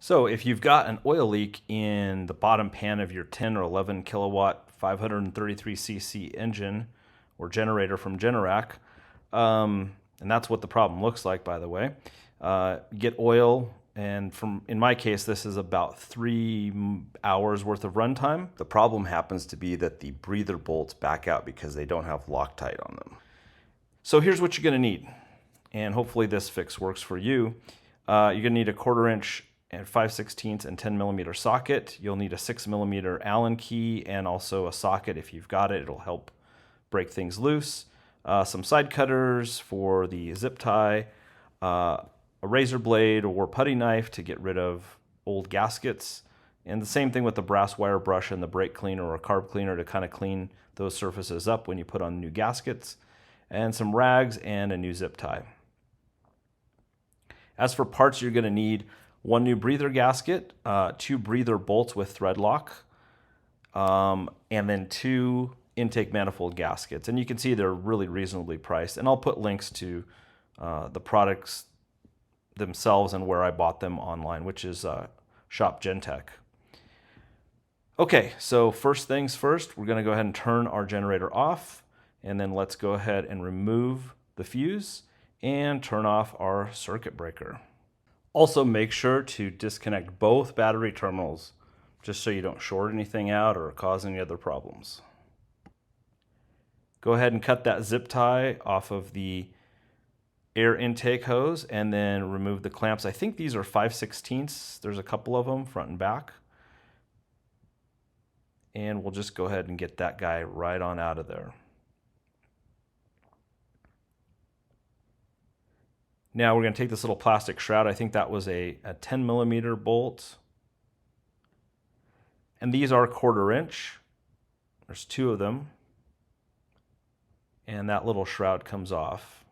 So if you've got an oil leak in the bottom pan of your 10 or 11 kilowatt 533cc engine or generator from Generac, and that's what the problem looks like, by the way, get oil, and in my case, this is about 3 hours worth of runtime. The problem happens to be that the breather bolts back out because they don't have Loctite on them. So here's what you're going to need, and hopefully this fix works for you. You're going to need a 1/4 inch and 5/16 and 10 millimeter socket. You'll need a 6 millimeter Allen key and also a socket if you've got it. It'll help break things loose. Some side cutters for the zip tie, a razor blade or putty knife to get rid of old gaskets, and the same thing with the brass wire brush and the brake cleaner or carb cleaner to kind of clean those surfaces up when you put on new gaskets, and some rags and a new zip tie. As for parts, you're going to need 1 new breather gasket, 2 breather bolts with thread lock, and then 2 intake manifold gaskets. And you can see they're really reasonably priced. And I'll put links to the products themselves and where I bought them online, which is Shop Gentech. Okay, so first things first, we're going to go ahead and turn our generator off, and then let's go ahead and remove the fuse and turn off our circuit breaker. Also, make sure to disconnect both battery terminals just so you don't short anything out or cause any other problems. Go ahead and cut that zip tie off of the air intake hose and then remove the clamps. I think these are 5/16. There's a couple of them front and back. And we'll just go ahead and get that guy right on out of there. Now we're going to take this little plastic shroud. I think that was a 10 millimeter bolt. And these are 1/4 inch. There's 2 of them. And that little shroud comes off.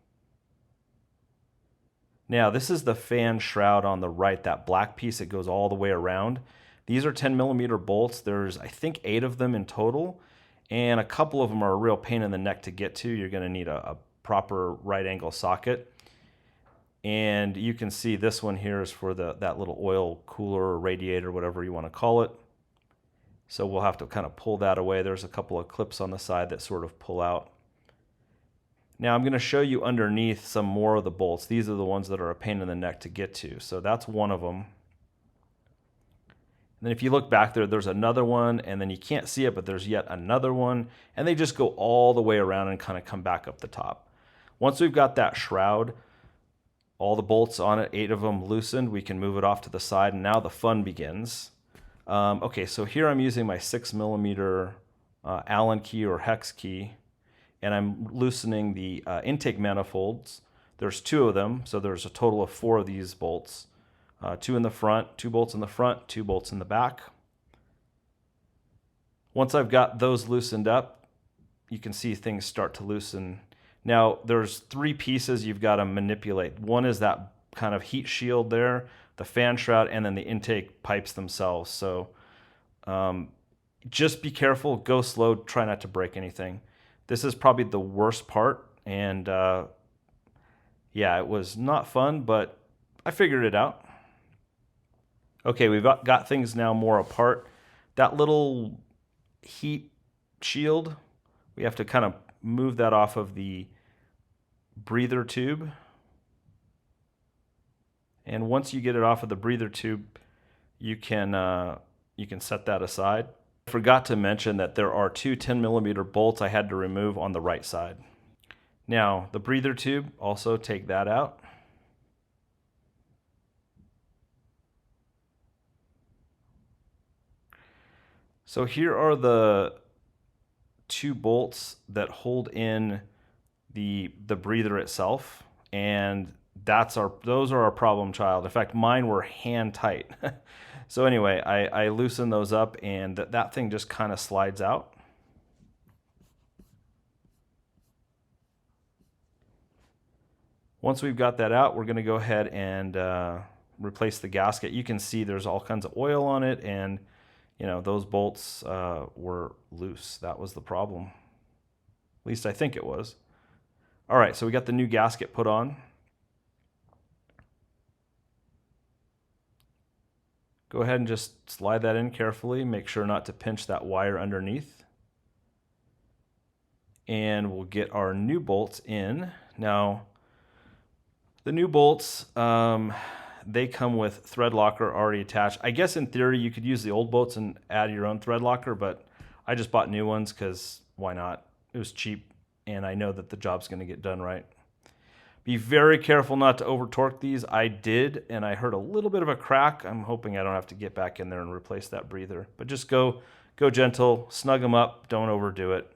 Now this is the fan shroud on the right, that black piece that goes all the way around. These are 10 millimeter bolts. There's, I think, 8 of them in total. And a couple of them are a real pain in the neck to get to. You're going to need a proper right angle socket. And you can see this one here is for that little oil cooler or radiator, whatever you want to call it. So we'll have to kind of pull that away. There's a couple of clips on the side that sort of pull out. Now I'm going to show you underneath some more of the bolts. These are the ones that are a pain in the neck to get to. So that's one of them. And then if you look back there, there's another one, and then you can't see it, but there's yet another one. And they just go all the way around and kind of come back up the top. Once we've got that shroud, all the bolts on it, 8 of them loosened, we can move it off to the side, and now the fun begins. Okay, so here I'm using my 6 millimeter Allen key or hex key, and I'm loosening the intake manifolds. There's 2 of them, so there's a total of 4 of these bolts. 2 in the front, 2 bolts in the front, 2 bolts in the back. Once I've got those loosened up, you can see things start to loosen. Now there's 3 pieces you've got to manipulate. One is that kind of heat shield there, the fan shroud, and then the intake pipes themselves. So just be careful, go slow, try not to break anything. This is probably the worst part, and yeah, it was not fun, but I figured it out. Okay, we've got things now more apart. That little heat shield, we have to kind of move that off of the breather tube. And once you get it off of the breather tube, you can set that aside. I forgot to mention that there are 2 10 millimeter bolts I had to remove on the right side. Now, the breather tube, also take that out. So here are the 2 bolts that hold in the breather itself, and those are our problem child. In fact, mine were hand tight. So anyway, I loosen those up, and that thing just kind of slides out. Once we've got that out, we're going to go ahead and replace the gasket. You can see there's all kinds of oil on it, and those bolts were loose. That was the problem. At least I think it was. All right, so we got the new gasket put on. Go ahead and just slide that in carefully. Make sure not to pinch that wire underneath. And we'll get our new bolts in. Now, the new bolts, they come with thread locker already attached. I guess in theory you could use the old bolts and add your own thread locker, but I just bought new ones because why not? It was cheap and I know that the job's going to get done right. Be very careful not to over torque these. I did, and I heard a little bit of a crack. I'm hoping I don't have to get back in there and replace that breather. But just go gentle, snug them up, don't overdo it.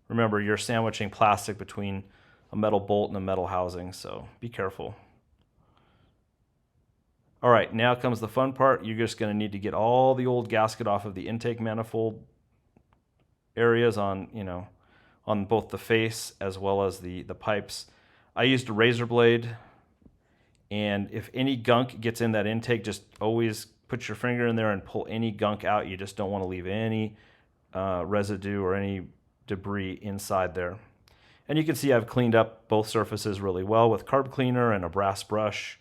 Remember, you're sandwiching plastic between a metal bolt and a metal housing, so be careful. All right, now comes the fun part. You're just gonna need to get all the old gasket off of the intake manifold areas on, on both the face as well as the pipes. I used a razor blade, and if any gunk gets in that intake, just always put your finger in there and pull any gunk out. You just don't want to leave any residue or any debris inside there. And you can see I've cleaned up both surfaces really well with carb cleaner and a brass brush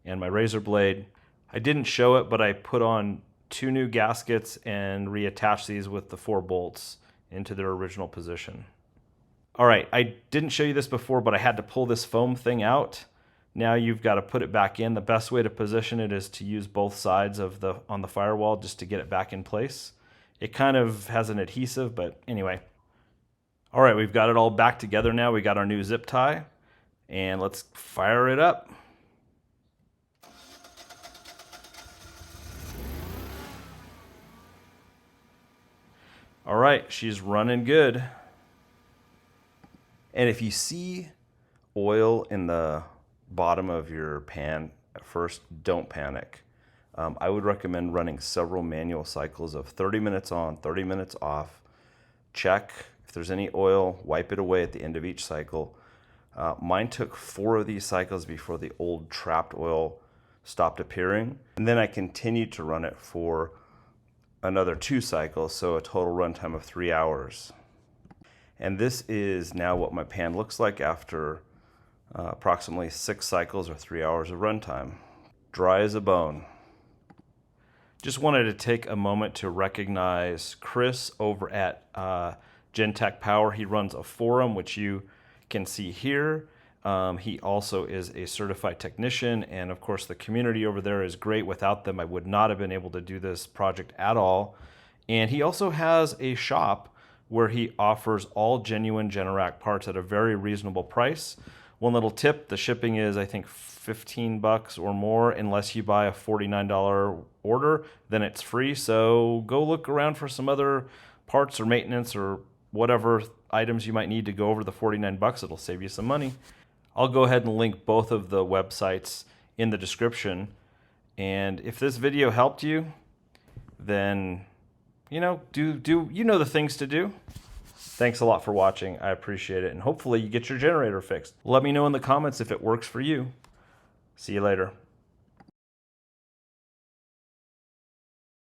and my razor blade. I didn't show it, but I put on 2 new gaskets and reattached these with the 4 bolts into their original position. All right, I didn't show you this before, but I had to pull this foam thing out. Now you've got to put it back in. The best way to position it is to use both sides of on the firewall just to get it back in place. It kind of has an adhesive, but anyway. All right, we've got it all back together now. We got our new zip tie, and let's fire it up. All right, she's running good. And if you see oil in the bottom of your pan at first, don't panic. I would recommend running several manual cycles of 30 minutes on, 30 minutes off. Check if there's any oil, wipe it away at the end of each cycle. Mine took 4 of these cycles before the old trapped oil stopped appearing. And then I continued to run it for another 2 cycles, so a total runtime of 3 hours. And this is now what my pan looks like after approximately 6 cycles or 3 hours of runtime. Dry as a bone. Just wanted to take a moment to recognize Chris over at Generac Power. He runs a forum, which you can see here. He also is a certified technician, and of course the community over there is great. Without them, I would not have been able to do this project at all. And he also has a shop where he offers all genuine Generac parts at a very reasonable price. One little tip, the shipping is I think $15 or more unless you buy a $49 order, then it's free. So go look around for some other parts or maintenance or whatever items you might need to go over the $49. It'll save you some money. I'll go ahead and link both of the websites in the description. And if this video helped you, then do the things to do. Thanks a lot for watching. I appreciate it. And hopefully you get your generator fixed. Let me know in the comments if it works for you. See you later.